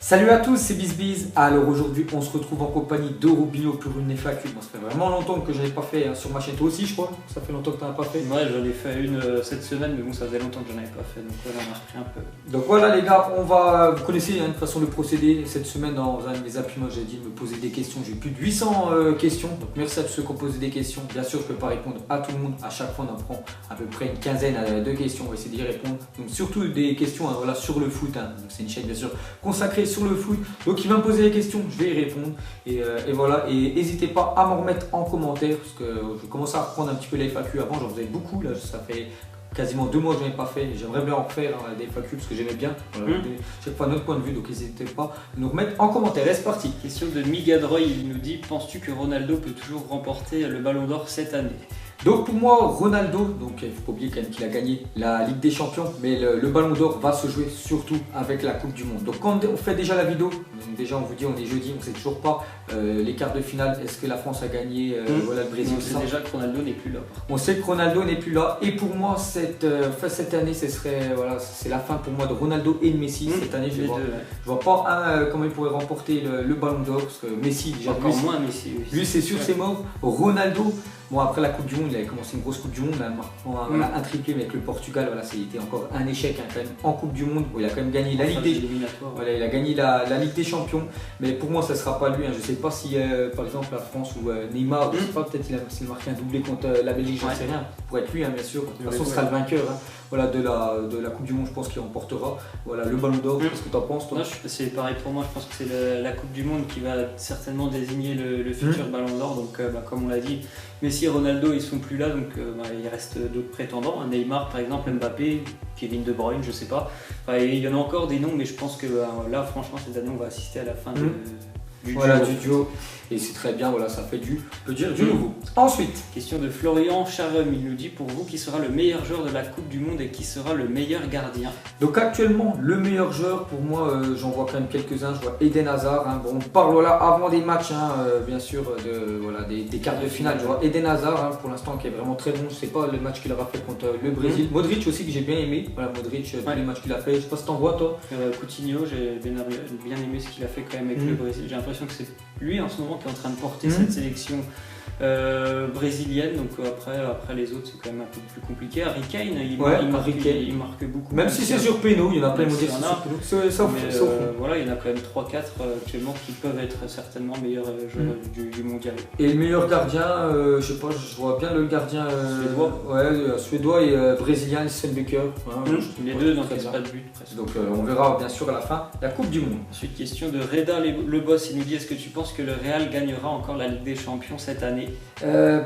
Salut à tous, c'est BizBiz. Alors aujourd'hui, on se retrouve en compagnie de Robinho pour une FAQ. Bon, ça fait vraiment longtemps que je n'avais pas fait sur ma chaîne. Toi aussi, je crois. Ça fait longtemps que tu n'en as pas fait. Ouais, j'en ai fait une cette semaine, mais bon, ça faisait longtemps que j'en avais pas fait. Donc voilà, on a repris un peu. Donc voilà les gars, vous connaissez de toute façon le procédé. Cette semaine, dans un de mes appuis, moi j'ai dit de me poser des questions. J'ai eu plus de 800 questions. Donc merci à tous ceux qui ont posé des questions. Bien sûr, je ne peux pas répondre à tout le monde. À chaque fois, on en prend à peu près une quinzaine de questions. On va essayer d'y répondre. Donc surtout des questions voilà, sur le foot. Donc c'est une chaîne bien sûr consacrée sur le foot. Donc il va me poser des questions, je vais y répondre. Et voilà. Et n'hésitez pas à m'en remettre en commentaire. Parce que je commence à reprendre un petit peu les FAQ. Avant, j'en faisais beaucoup. Là, ça fait quasiment 2 mois que je n'en ai pas fait. J'aimerais bien en refaire des FAQ parce que j'aimais bien. Voilà, chaque fois notre point de vue. Donc n'hésitez pas à nous remettre en commentaire. Et c'est parti. Question de Migadroy, il nous dit: penses-tu que Ronaldo peut toujours remporter le Ballon d'Or cette année? Donc pour moi, Ronaldo, donc il ne faut pas oublier quand même qu'il a gagné la Ligue des Champions, mais le Ballon d'Or va se jouer surtout avec la Coupe du Monde. Donc quand on fait déjà la vidéo, donc déjà on vous dit on est jeudi, on ne sait toujours pas les quarts de finale, est-ce que la France a gagné, voilà le Brésil. On sait déjà que Ronaldo n'est plus là. On sait que Ronaldo n'est plus là et pour moi cette année c'est la fin pour moi de Ronaldo et de Messi. Cette année je vois pas comment il pourrait remporter le Ballon d'Or parce que Messi déjà encore moins Messi. Lui c'est sûr c'est mort. Ronaldo. Bon, après la Coupe du Monde, il avait commencé une grosse Coupe du Monde, un triplé, mais avec le Portugal, voilà, c'était encore un échec quand même en Coupe du Monde. Bon, il a quand même gagné la Ligue des Champions, mais pour moi, ça ne sera pas lui. Je ne sais pas si, par exemple, la France ou Neymar, je sais pas, peut-être s'il marque un doublé contre la Belgique, j'en sais rien. Pour être lui, bien sûr. De toute façon, ce sera le vainqueur voilà, de la Coupe du Monde, je pense qu'il remportera. Voilà, le Ballon d'Or, qu'est-ce que tu en penses, toi? C'est pareil pour moi, je pense que c'est la Coupe du Monde qui va certainement désigner le futur Ballon d'Or. Donc, comme on l'a dit, Messi et Ronaldo ils sont plus là, donc il reste d'autres prétendants, Neymar par exemple, Mbappé, Kevin De Bruyne, je sais pas. Il y en a encore des noms, mais je pense que là franchement cette année on va assister à la fin du duo. Et c'est très bien, voilà, ça fait du nouveau. Ensuite, question de Florian Charum, il nous dit: pour vous, qui sera le meilleur joueur de la Coupe du Monde et qui sera le meilleur gardien? Donc actuellement, le meilleur joueur pour moi, j'en vois quand même quelques-uns. Je vois Eden Hazard. Bon, on parle là avant des matchs, bien sûr, des quarts de finale. Je vois Eden Hazard pour l'instant qui est vraiment très bon. Je ne sais pas le match qu'il aura fait contre le Brésil. Modric aussi que j'ai bien aimé. Voilà, Modric, tous les matchs qu'il a fait. Je ne sais pas si t'en vois toi. Coutinho, j'ai bien aimé ce qu'il a fait quand même avec le Brésil. J'ai l'impression que c'est lui en ce moment qui est en train de porter cette sélection brésilienne. Donc après les autres c'est quand même un peu plus compliqué. Harry Kane, il marque beaucoup. Même si c'est sur péno, il y en a plein de dire voilà, il y en a quand même 3-4 actuellement qui peuvent être certainement meilleurs joueurs du mondial. Et le meilleur gardien, je sais pas, je vois bien le gardien suédois et brésilien, Sven Becker. Les deux n'encaissent pas de but presque. Donc on verra bien sûr à la fin la Coupe du Monde. Ensuite, question de Reda le boss, il nous dit: est-ce que tu penses que le Real gagnera encore la Ligue des Champions cette année?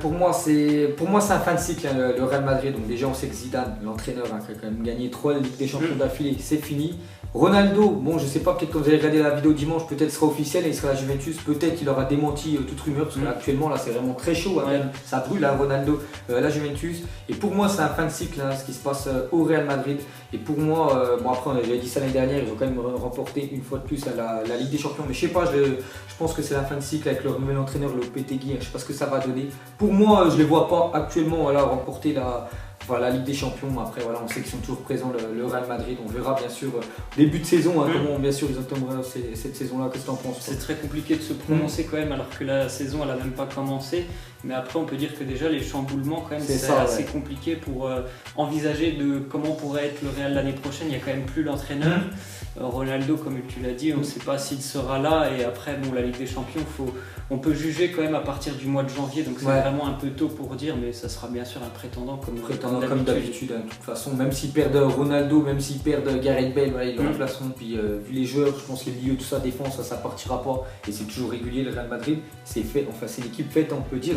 Pour moi c'est un fin de cycle, le Real Madrid. Donc déjà on sait que Zidane, l'entraîneur, qui a quand même gagné 3 Ligues des Champions d'affilée, c'est fini. Ronaldo, bon je sais pas, peut-être quand vous allez regarder la vidéo dimanche, peut-être sera officiel et il sera à la Juventus, peut-être qu'il aura démenti toute rumeur parce qu'actuellement là c'est vraiment très chaud, ça brûle Ronaldo à la Juventus. Et pour moi c'est un fin de cycle ce qui se passe au Real Madrid. Et pour moi, bon après on a déjà dit ça l'année dernière, ils ont quand même remporté une fois de plus la Ligue des Champions, mais je sais pas, je pense que c'est la fin de cycle avec leur nouvel entraîneur Lopetegui, je sais pas ce que ça va donner. Pour moi je les vois pas actuellement remporter la Ligue des Champions. Après voilà, on sait qu'ils sont toujours présents, le Real Madrid. On verra bien sûr début de saison comment bien sûr ils entameraient cette saison là. Qu'est-ce que tu en penses? C'est très compliqué de se prononcer quand même alors que la saison elle a même pas commencé. Mais après on peut dire que déjà les chamboulements quand même c'est assez compliqué pour envisager de comment pourrait être le Real l'année prochaine. Il n'y a quand même plus l'entraîneur. Ronaldo, comme tu l'as dit, on ne sait pas s'il sera là. Et après bon, la Ligue des Champions, on peut juger quand même à partir du mois de janvier. Donc c'est vraiment un peu tôt pour dire, mais ça sera bien sûr un prétendant comme d'habitude. De toute façon, même s'ils perdent Ronaldo, même s'ils perdent Gareth Bale, ils le remplaceront. Puis vu les joueurs, je pense que les milieux, tout ça, défense, ça partira pas. Et c'est toujours régulier le Real Madrid. C'est fait, enfin c'est l'équipe faite, on peut dire,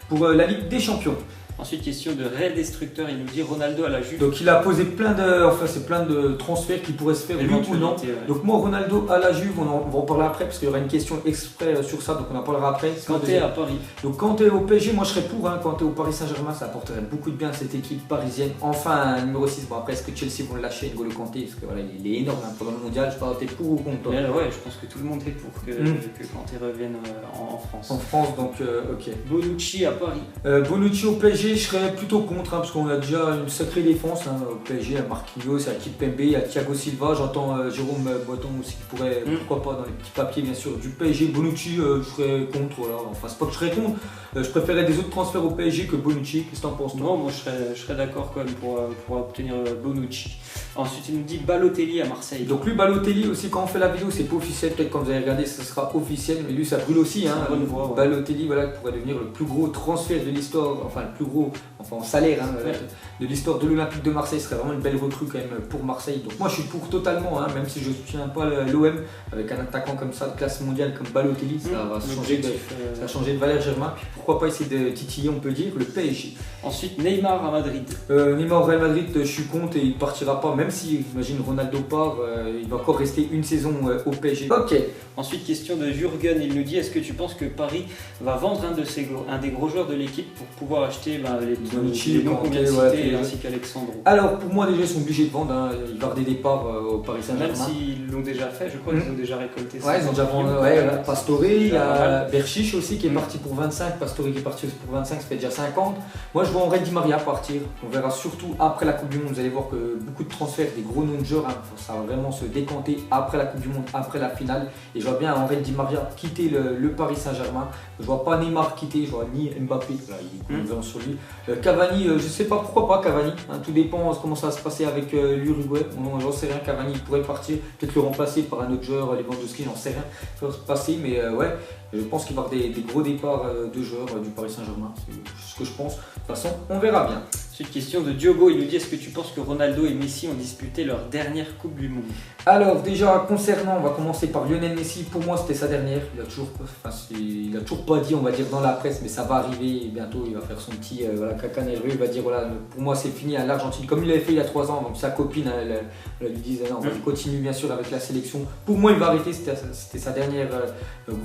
pour la Ligue des Champions. Ensuite, question de Ray Destructeur, il nous dit: Ronaldo à la Juve. Donc il a posé plein de transferts qui pourraient se faire, oui ou non. Donc moi Ronaldo à la Juve, on va en parler après parce qu'il y aura une question exprès sur ça, donc on en parlera après. Kanté à Paris. Donc Kanté au PSG, moi je serais pour, Kanté au Paris Saint-Germain, ça apporterait beaucoup de bien à cette équipe parisienne. Enfin un numéro 6, bon après est-ce que Chelsea vont le lâcher, N'Golo Kanté, parce que voilà, il est énorme pendant le mondial, je sais pas, t'es pour ou contre toi? Ouais, je pense que tout le monde est pour que Kanté revienne en France. En France, donc ok. Bonucci à Paris. Bonucci au PSG. PSG, je serais plutôt contre, parce qu'on a déjà une sacrée défense au PSG, à Marquinhos, à Kimpembe, à Thiago Silva. J'entends Jérôme Boiton aussi qui pourrait, pourquoi pas, dans les petits papiers bien sûr, du PSG. Bonucci, je serais contre. Voilà. Enfin, c'est pas que je serais contre, je préférais des autres transferts au PSG que Bonucci. Qu'est-ce que t'en penses, toi? Non, moi je serais d'accord quand même pour obtenir Bonucci. Ensuite, il nous dit Balotelli à Marseille. Donc lui, Balotelli aussi, quand on fait la vidéo, c'est pas officiel. Peut-être quand vous allez regarder, ça sera officiel. Mais lui, ça brûle aussi. Bonne voix, ouais. Balotelli, voilà, pourrait devenir le plus gros transfert de l'histoire, enfin le plus gros, en salaire de l'histoire de l'Olympique de Marseille. Ce serait vraiment une belle recrue quand même pour Marseille. Donc moi, je suis pour totalement, même si je ne soutiens pas l'OM, avec un attaquant comme ça de classe mondiale comme Balotelli, ça va changer de valeur, Germain. Puis pourquoi pas essayer de titiller, on peut dire, le PSG. Ensuite, Neymar à Madrid. Neymar au Real Madrid, je suis contre et il partira pas, même si, j'imagine, Ronaldo part, il va encore rester une saison au PSG. Ok. Ensuite, question de Jürgen, il nous dit, est-ce que tu penses que Paris va vendre un des gros joueurs de l'équipe pour pouvoir acheter les noms qu'on vient de citer, ainsi qu'Alexandro? Alors pour moi déjà ils sont obligés de vendre, il va y avoir des départs au Paris Saint-Germain. Même s'ils l'ont déjà fait, je crois qu'ils ont déjà récolté ça. Ouais, ils ont déjà vendu, Pastore, il y a Berchiche aussi qui est parti pour 25, Pastore qui est parti pour 25, ça fait déjà 50. Moi je vois Henri Di Maria partir, on verra surtout après la Coupe du Monde, vous allez voir que beaucoup de transferts, des gros noms de joueurs, ça va vraiment se décanter après la Coupe du Monde, après la finale. Et je vois bien Henri Di Maria quitter le Paris Saint-Germain, je vois pas Neymar quitter, je vois ni Mbappé, là il est sur lui. Cavani, je sais pas pourquoi pas Cavani, tout dépend comment ça va se passer avec l'Uruguay, j'en sais rien, Cavani pourrait partir, peut-être le remplacer par un autre joueur, Lewandowski, j'en sais rien, ça va se passer, mais ouais, je pense qu'il va y avoir des gros départs de joueurs du Paris Saint-Germain, c'est ce que je pense, de toute façon on verra bien. Ensuite, question de Diogo, il nous dit, est-ce que tu penses que Ronaldo et Messi ont disputé leur dernière Coupe du Monde? Alors déjà concernant, on va commencer par Lionel Messi, pour moi c'était sa dernière, il a toujours pas dit, on va dire dans la presse, mais ça va arriver, et bientôt il va faire son petit caca nerveux, il va dire voilà, pour moi c'est fini à l'Argentine, comme il l'avait fait il y a 3 ans, donc sa copine elle lui disait non, il continue bien sûr avec la sélection, pour moi il va arrêter, c'était sa dernière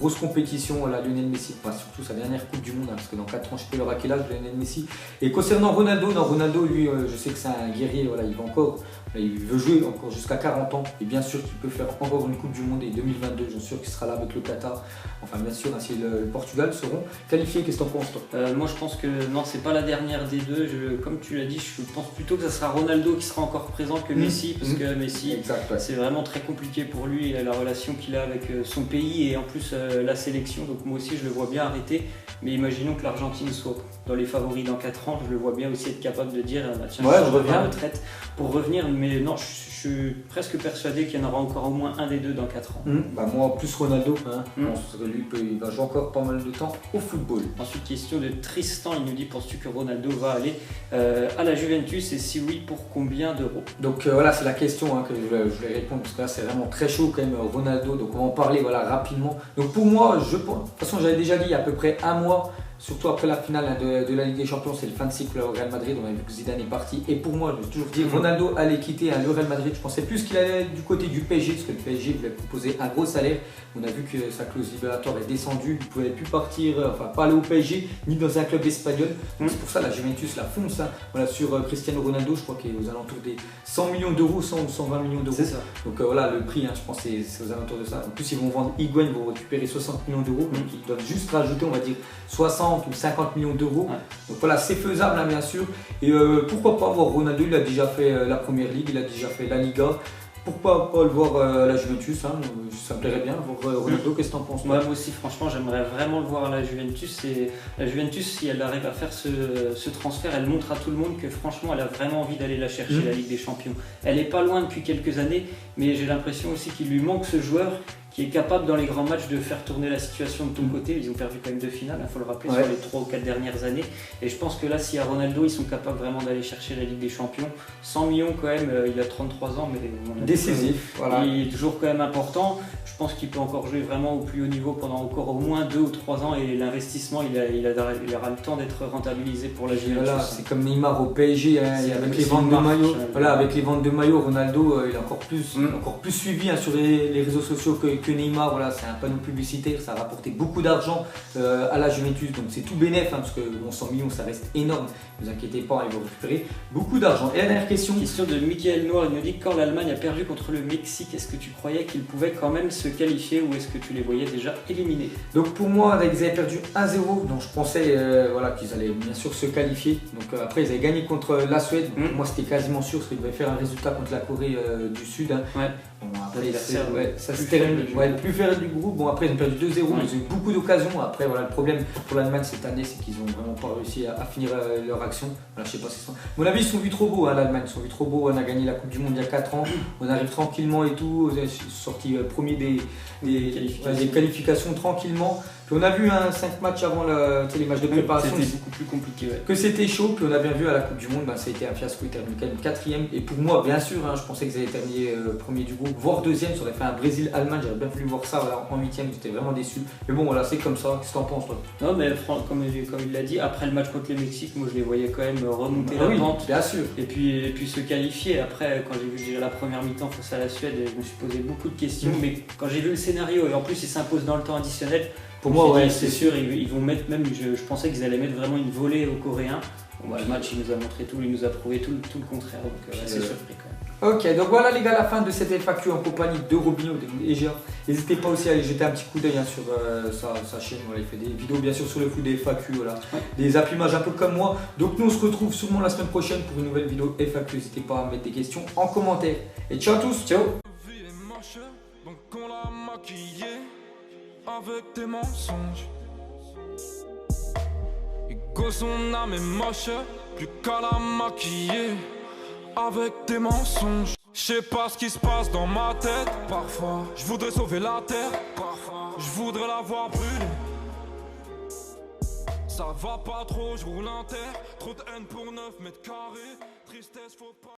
grosse compétition, Lionel Messi, enfin, surtout sa dernière Coupe du Monde, parce que dans 4 ans je sais pas à quel âge Lionel Messi. Et concernant Ronaldo, Ronaldo lui je sais que c'est un guerrier, il va encore, il veut jouer encore jusqu'à 40 ans et bien sûr qu'il peut faire encore une Coupe du Monde et 2022, je suis sûr qu'il sera là avec le Qatar, enfin bien sûr si le Portugal seront qualifiés. Qu'est-ce que t'en penses toi? Moi je pense que non, c'est pas la dernière des deux, comme tu l'as dit, je pense plutôt que ça sera Ronaldo qui sera encore présent que Messi, parce que Messi c'est vraiment très compliqué pour lui, la relation qu'il a avec son pays et en plus la sélection, donc moi aussi je le vois bien arrêter, mais imaginons que l'Argentine soit dans les favoris dans 4 ans, je le vois bien aussi être capable de dire tiens, je reviens à la retraite pour revenir, mais non, je suis presque persuadé qu'il y en aura encore au moins un des deux dans 4 ans. Moi plus Ronaldo, je pense que lui il va jouer encore pas mal de temps au football. Ensuite question de Tristan, il nous dit, penses-tu que Ronaldo va aller à la Juventus et si oui pour combien d'euros? Donc voilà, c'est la question que je voulais répondre, parce que là c'est vraiment très chaud quand même Ronaldo, donc on va en parler rapidement. Donc pour moi, de toute façon j'avais déjà dit il y a à peu près un mois, surtout après la finale de la Ligue des Champions, c'est le fin de cycle au Real Madrid, on a vu que Zidane est parti, et pour moi, je vais toujours dire, Ronaldo allait quitter le Real Madrid, je pensais plus qu'il allait du côté du PSG, parce que le PSG voulait proposer un gros salaire, on a vu que sa clause libératoire est descendue, il ne pouvait plus partir, pas aller au PSG, ni dans un club espagnol, donc c'est pour ça la Juventus la fonce, sur Cristiano Ronaldo, je crois qu'il est aux alentours des 100 millions d'euros, 100 ou 120 millions d'euros, donc voilà, le prix, je pense c'est aux alentours de ça, en plus ils vont vendre Higuain, ils vont récupérer 60 millions d'euros, donc ils doivent juste rajouter, on va dire, 60 ou 50 millions d'euros. Donc voilà, c'est faisable bien sûr. Et pourquoi pas voir Ronaldo, il a déjà fait la Première Ligue, il a déjà fait la Liga. Pourquoi pas le voir à la Juventus, ça me plairait bien voir Ronaldo. Qu'est-ce que t'en penses? Moi aussi franchement j'aimerais vraiment le voir à la Juventus, et la Juventus, si elle arrive à faire ce transfert, elle montre à tout le monde que franchement elle a vraiment envie d'aller la chercher, la Ligue des Champions. Elle n'est pas loin depuis quelques années, mais j'ai l'impression aussi qu'il lui manque ce joueur qui est capable dans les grands matchs de faire tourner la situation de ton côté. Ils ont perdu quand même 2 finales, il faut le rappeler, sur les 3 ou 4 dernières années. Et je pense que là, si à Ronaldo, ils sont capables vraiment d'aller chercher la Ligue des Champions, 100 millions quand même, il a 33 ans, mais décisif. Il est toujours quand même important. Je pense qu'il peut encore jouer vraiment au plus haut niveau pendant encore au moins 2 ou 3 ans, et l'investissement, il aura le temps d'être rentabilisé pour la Juventus. Voilà, c'est comme Neymar au PSG, avec les ventes de maillots. Avec les ventes de maillots, Ronaldo, il est encore plus suivi sur les réseaux sociaux que que Neymar, voilà, c'est un panneau publicitaire, ça a rapporté beaucoup d'argent à la Juventus, donc c'est tout bénef, hein, parce que 100 millions ça reste énorme, ne vous inquiétez pas, ils vont récupérer beaucoup d'argent. Et la dernière question. Question de Michael Noir, il nous dit quand l'Allemagne a perdu contre le Mexique, est-ce que tu croyais qu'ils pouvaient quand même se qualifier ou est-ce que tu les voyais déjà éliminés? Donc pour moi, ils avaient perdu 1-0, donc je pensais voilà, qu'ils allaient bien sûr se qualifier. Donc après, ils avaient gagné contre la Suède, donc pour moi c'était quasiment sûr parce qu'ils devaient faire un résultat contre la Corée du Sud. Hein. Ouais. Bon, après, ça se termine le plus faible du groupe. Bon, après, ils ont perdu 2-0, ils ont eu beaucoup d'occasions. Après, voilà, le problème pour l'Allemagne cette année, c'est qu'ils n'ont vraiment pas réussi à finir leur action. Voilà, je sais pas si c'est ça. À mon avis, ils sont vus trop beaux, hein, l'Allemagne. Ils sont vus trop beaux. On a gagné la Coupe du Monde il y a 4 ans. On arrive tranquillement et tout. On est sorti premier des qualifications tranquillement. Puis on a vu 5 matchs avant les matchs de préparation. C'était beaucoup plus compliqué. Ouais. Que c'était chaud. Puis on a bien vu à la Coupe du Monde, ça a été un fiasco. Ils terminent quand même 4e. Et pour moi, bien sûr, je pensais qu'ils allaient terminer premier du groupe, voire 2e. Ça aurait fait un Brésil-Allemagne. J'aurais bien voulu voir ça voilà, en 8e. J'étais vraiment déçu. Mais bon, voilà, c'est comme ça. Qu'est-ce que t'en penses, toi? Non, mais comme il l'a dit, après le match contre le Mexique, moi je les voyais quand même remonter la pente. Bien sûr. Et puis se qualifier. Après, quand j'ai vu déjà la première mi-temps face à la Suède, je me suis posé beaucoup de questions. Mais quand j'ai vu le scénario et en plus ils s'imposent dans le temps additionnel, pour moi, ouais, c'est sûr, ils vont mettre même, je pensais qu'ils allaient mettre vraiment une volée aux Coréens. Bon, bah, le match, il nous a montré tout, il nous a prouvé tout le contraire, donc assez surpris quand même. Ok, donc voilà les gars, la fin de cette FAQ en compagnie de Robinho et Géant. N'hésitez pas aussi à aller jeter un petit coup d'œil sur sa chaîne, voilà, il fait des vidéos bien sûr sur le foot des FAQ, voilà, des appuimages un peu comme moi. Donc nous on se retrouve sûrement la semaine prochaine pour une nouvelle vidéo FAQ. N'hésitez pas à mettre des questions en commentaire. Et ciao à tous, ciao. Avec tes mensonges, et que son âme est moche, plus qu'à la maquiller. Avec tes mensonges, je sais pas ce qui se passe dans ma tête. Parfois, je voudrais sauver la terre. Parfois, je voudrais la voir brûler. Ça va pas trop, je roule un terre. Trop de haine pour 9 mètres carrés. Tristesse, faut pas.